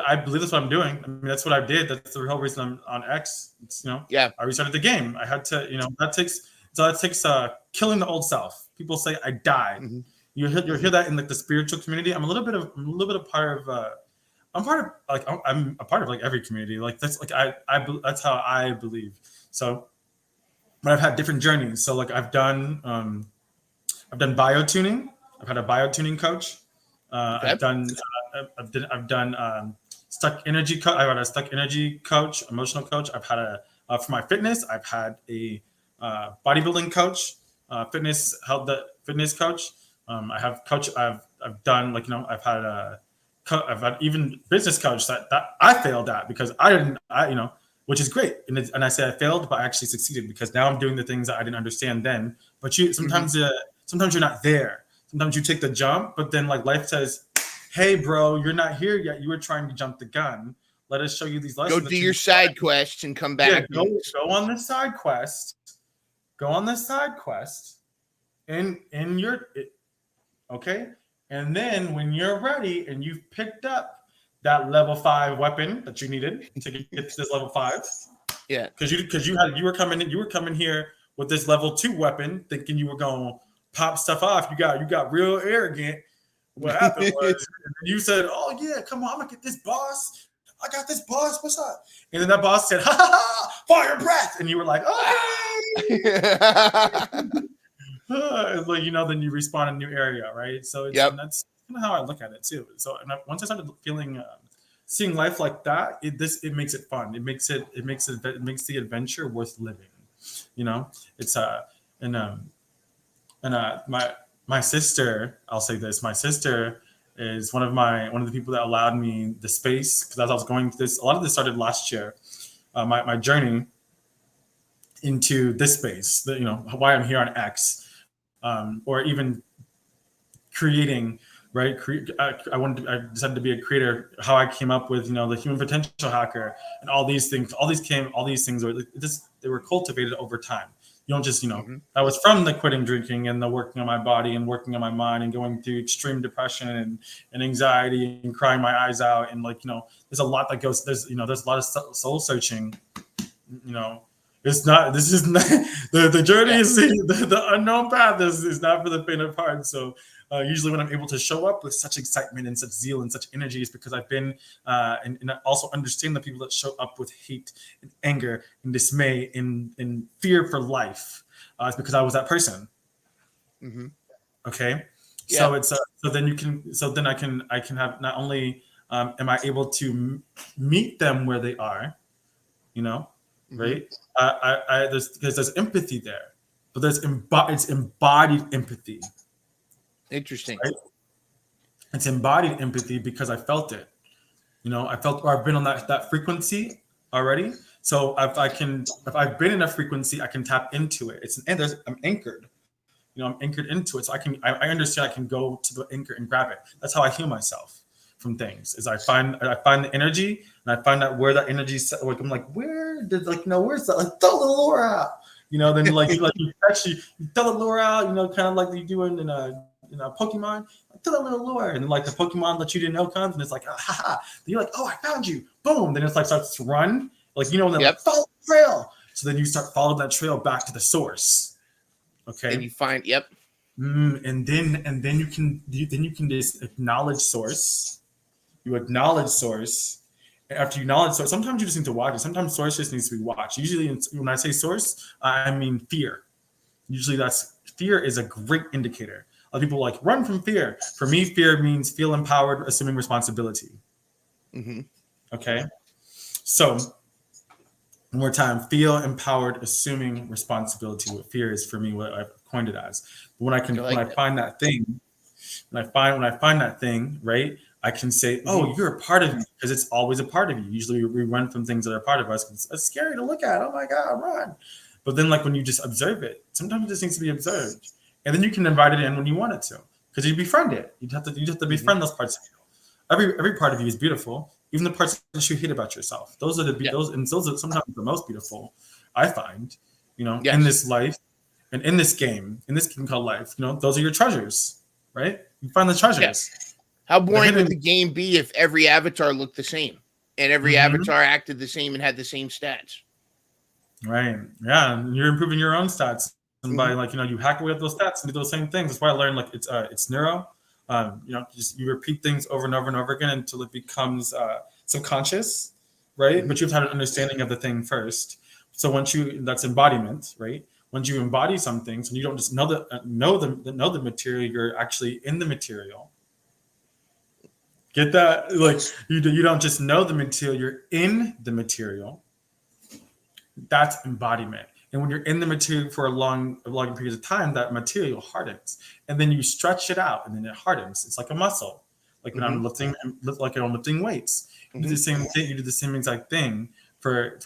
I believe that's what I'm doing. I mean, that's what I did. That's the whole reason I'm on X. It's, I restarted the game. I had to, that takes killing the old self. People say I died. Mm-hmm. You hear that in like the spiritual community. I'm a little bit of part of. I'm a part of like every community. Like that's like that's how I believe. So, but I've had different journeys. So like I've done biotuning. I've had a biotuning coach. I've done stuck energy coach. I've had a stuck energy coach, emotional coach. I've had for my fitness. I've had a bodybuilding coach, fitness coach. I have coach. I've done I've had even business coach that I failed at because I didn't which is great. And I say I failed, but I actually succeeded because now I'm doing the things that I didn't understand then. But sometimes you're not there. Sometimes you take the jump, but then like life says, hey, bro, you're not here yet. You were trying to jump the gun. Let us show you these lessons. Go do your side quest and come back. Yeah, go on the side quest. Go on the side quest. Okay? And then when you're ready and you've picked up that level 5 weapon that you needed to get to this level 5. Yeah. Because you were coming here with this level 2 weapon, thinking you were going to pop stuff off. You got real arrogant. What happened was you said, "Oh yeah, come on, I'm gonna get this boss. I got this boss. What's up?" And then that boss said, "Ha ha ha, fire breath," and you were like, "Oh." It's like then you respawn in a new area, right? So and that's kind of how I look at it too. So once I started feeling, seeing life like that, it makes it fun. It makes the adventure worth living. It's my sister, I'll say this, my sister is one of the people that allowed me the space, because as I was going through this, a lot of this started last year, my journey into this space, why I'm here on X, or even creating, right? I decided to be a creator, how I came up with, the human potential hacker and all these things, they were cultivated over time. You don't just, I was from the quitting drinking and the working on my body and working on my mind and going through extreme depression and anxiety and crying my eyes out. And there's a lot that goes, there's a lot of soul searching, it's not, this is not, the journey is, the unknown path is not for the faint of heart. So usually when I'm able to show up with such excitement and such zeal and such energy is because I've been, and I also understand the people that show up with hate and anger and dismay and fear for life. It's because I was that person. Mm-hmm. Okay. Yeah. So it's, so then I can have, not only am I able to meet them where they are, right? There's empathy there, but it's embodied empathy. Interesting. Right? It's embodied empathy because I felt it. I've been on that frequency already. So if I've been in a frequency, I can tap into it. I'm anchored. I'm anchored into it. So I understand I can go to the anchor and grab it. That's how I heal myself from things. Is I find the energy and I find out where that energy. Like I'm like, where's that? Like throw the lure out. Then you actually throw the lure out. Kind of like you do in a Pokemon, throw that little lure, and like the Pokemon that you didn't know comes, and it's like, ha ha. Then you're like, oh, I found you, boom. Then it's like starts to run, and then like follow the trail. So then you start following that trail back to the source. Okay. And you find, and then you can just acknowledge source. You acknowledge source. And after you acknowledge source, sometimes you just need to watch it. Sometimes source just needs to be watched. Usually, when I say source, I mean fear. Usually, fear is a great indicator. A lot of people like run from fear. For me, fear means feel empowered, assuming responsibility. Mm-hmm. Okay. So, one more time, feel empowered, assuming responsibility. What fear is for me, what I've coined it as. But when I find that thing, right, I can say, oh, you're a part of me, because it's always a part of you. Usually we run from things that are part of us because it's scary to look at. Oh my God, run. But then when you just observe it, sometimes it just needs to be observed. And then you can invite it in when you want it to, because you befriend it. You have to befriend those parts of you. Every part of you is beautiful, even the parts that you hate about yourself. Those are those are sometimes the most beautiful, I find. In this life and in this game called life. Those are your treasures, right? You find the treasures. How The boring would hidden, the game be if every avatar looked the same and every Mhm. avatar acted the same and had the same stats? Right. Yeah. And you're improving your own stats. And by, Mhm. like, you hack away at those stats and do those same things. That's why I learned, like, it's neuro. Just you repeat things over and over and over again until it becomes subconscious, right? Mhm. But you have to have an understanding of the thing first. So that's embodiment, right? Once you embody some things, and you don't just know the material, you're actually in the material. Get that? Like, That's you don't just know the material, you're in the material. That's embodiment. And when you're in the material for a long period of time, that material hardens, and then you stretch it out, and then it hardens. It's like a muscle. Like when mhm, I'm lifting weights, you do the mhm. same thing. You do the same exact thing for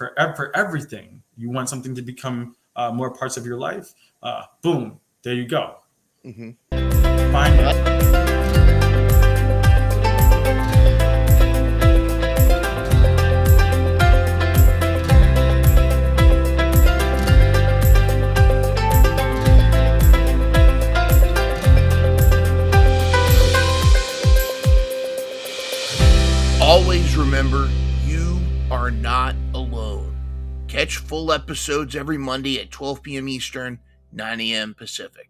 everything. You want something to become more parts of your life. Boom, there you go. Mhm. Find I like it. Always remember, you are not alone. Catch full episodes every Monday at 12 p.m. Eastern, 9 a.m. Pacific.